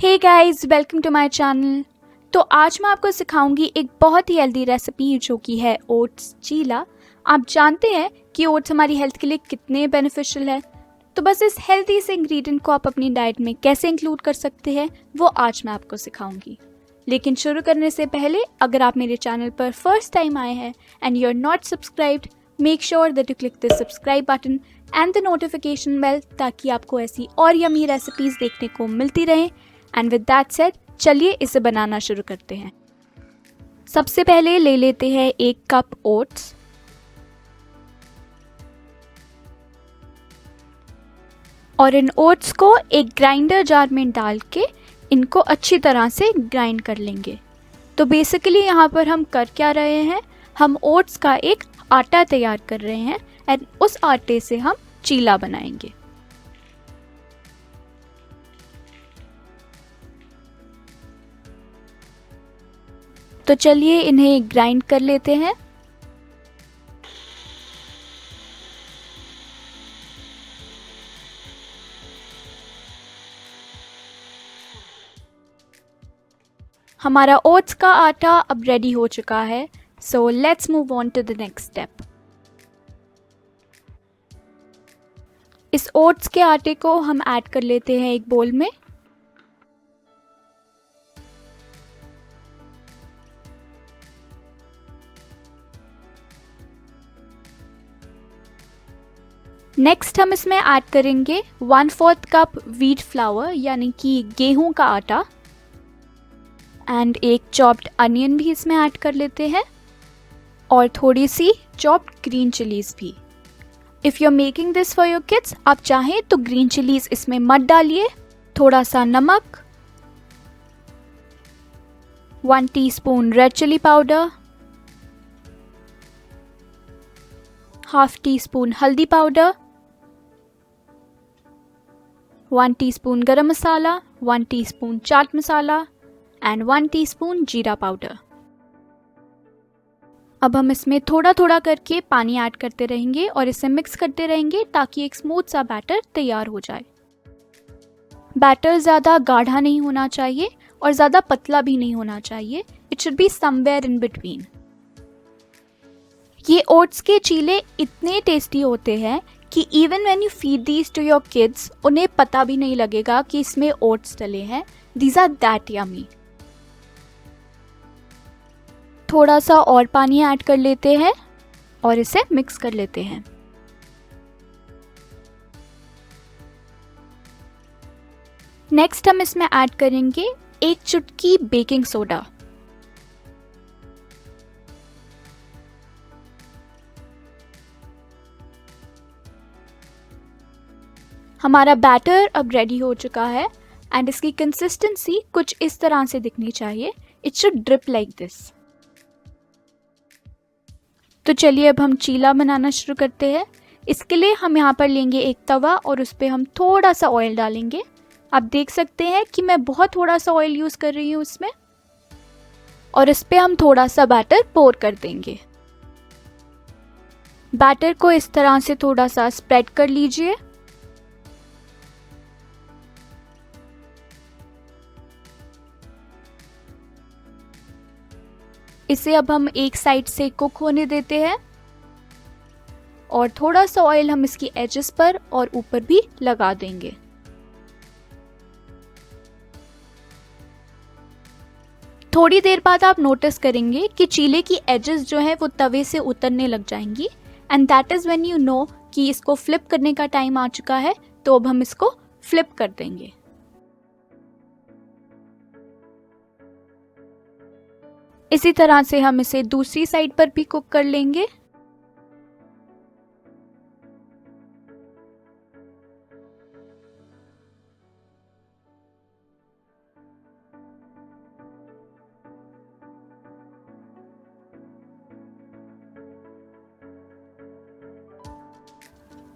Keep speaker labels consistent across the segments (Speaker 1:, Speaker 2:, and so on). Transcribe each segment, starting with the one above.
Speaker 1: Hey guys, welcome to my channel. तो आज मैं आपको सिखाऊंगी एक बहुत ही हेल्दी रेसिपी जो कि है ओट्स चीला। आप जानते हैं कि ओट्स हमारी हेल्थ के लिए कितने बेनिफिशियल है, तो बस इस हेल्दी से इंग्रेडिएंट को आप अपनी डाइट में कैसे इंक्लूड कर सकते हैं वो आज मैं आपको सिखाऊंगी। लेकिन शुरू करने से पहले अगर आप मेरे चैनल पर फर्स्ट टाइम आए हैं and you are not subscribed, make sure that you click the subscribe button and the notification bell ताकि आपको ऐसी और यमी रेसिपीज़ देखने को मिलती रहें। एंड विद दैट सेड, चलिए इसे बनाना शुरू करते हैं। सबसे पहले ले लेते हैं 1 कप ओट्स। और इन ओट्स को एक ग्राइंडर जार में डाल के इनको अच्छी तरह से ग्राइंड कर लेंगे। तो बेसिकली यहाँ पर हम कर क्या रहे हैं, हम ओट्स का एक आटा तैयार कर रहे हैं एंड उस आटे से हम चीला बनाएंगे। तो चलिए इन्हें ग्राइंड कर लेते हैं। हमारा ओट्स का आटा अब रेडी हो चुका है। So let's move on to the next step. इस ओट्स के आटे को हम ऐड कर लेते हैं एक बोल में। नेक्स्ट हम इसमें ऐड करेंगे 1/4 कप व्हीट फ्लावर यानी कि गेहूं का आटा एंड एक चॉप्ड अनियन भी इसमें ऐड कर लेते हैं और थोड़ी सी चॉप्ड ग्रीन चिलीज भी। If you are making this for your kids, आप चाहें तो ग्रीन चिलीज इसमें मत डालिए। थोड़ा सा नमक, 1 teaspoon red chilli powder, 1/2 teaspoon हल्दी powder, 1 teaspoon garam masala, 1 teaspoon chaat masala and 1 teaspoon जीरा पाउडर। अब हम इसमें थोड़ा थोड़ा करके पानी ऐड करते रहेंगे और इसे मिक्स करते रहेंगे ताकि एक स्मूथ सा बैटर तैयार हो जाए। बैटर ज़्यादा गाढ़ा नहीं होना चाहिए और ज़्यादा पतला भी नहीं होना चाहिए। It should be somewhere in between. ये ओट्स के चीले इतने टेस्टी होते हैं कि even when you feed these two your kids, उन्हें पता भी नहीं लगेगा कि इसमें ओट्स डले हैं। These are that yummy. थोड़ा सा और पानी ऐड कर लेते हैं और इसे मिक्स कर लेते हैं। नेक्स्ट हम इसमें ऐड करेंगे 1 चुटकी बेकिंग सोडा। हमारा बैटर अब रेडी हो चुका है एंड इसकी कंसिस्टेंसी कुछ इस तरह से दिखनी चाहिए। It should drip like this. तो चलिए अब हम चीला बनाना शुरू करते हैं। इसके लिए हम यहाँ पर लेंगे एक तवा और उस पर हम थोड़ा सा ऑयल डालेंगे। आप देख सकते हैं कि मैं बहुत थोड़ा सा ऑयल यूज़ कर रही हूँ इसमें, और इस पर हम थोड़ा सा बैटर पोर कर देंगे। बैटर को इस तरह से थोड़ा सा स्प्रेड कर लीजिए। इसे अब हम एक साइड से कुक होने देते हैं और थोड़ा सा ऑयल हम इसकी एजेस पर और ऊपर भी लगा देंगे। थोड़ी देर बाद आप नोटिस करेंगे कि चीले की एजेस जो है वो तवे से उतरने लग जाएंगी and that is when you know कि इसको फ्लिप करने का टाइम आ चुका है। तो अब हम इसको फ्लिप कर देंगे। इसी तरह से हम इसे दूसरी साइड पर भी कुक कर लेंगे।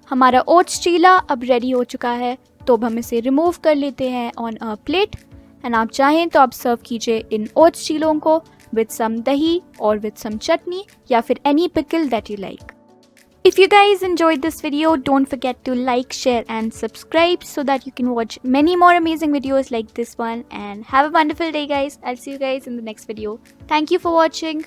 Speaker 1: हमारा ओट्स चीला अब रेडी हो चुका है, तो अब हम इसे रिमूव कर लेते हैं ऑन अ प्लेट एंड आप चाहें तो आप सर्व कीजिए इन ओट्स चीलों को विद सम दही और विद सम चटनी या फिर any pickle that you like. If you guys enjoyed this video, don't forget to like, share and subscribe so that you can watch many more amazing videos like this one. And have a wonderful day guys. I'll see you guys in the next video. Thank you for watching.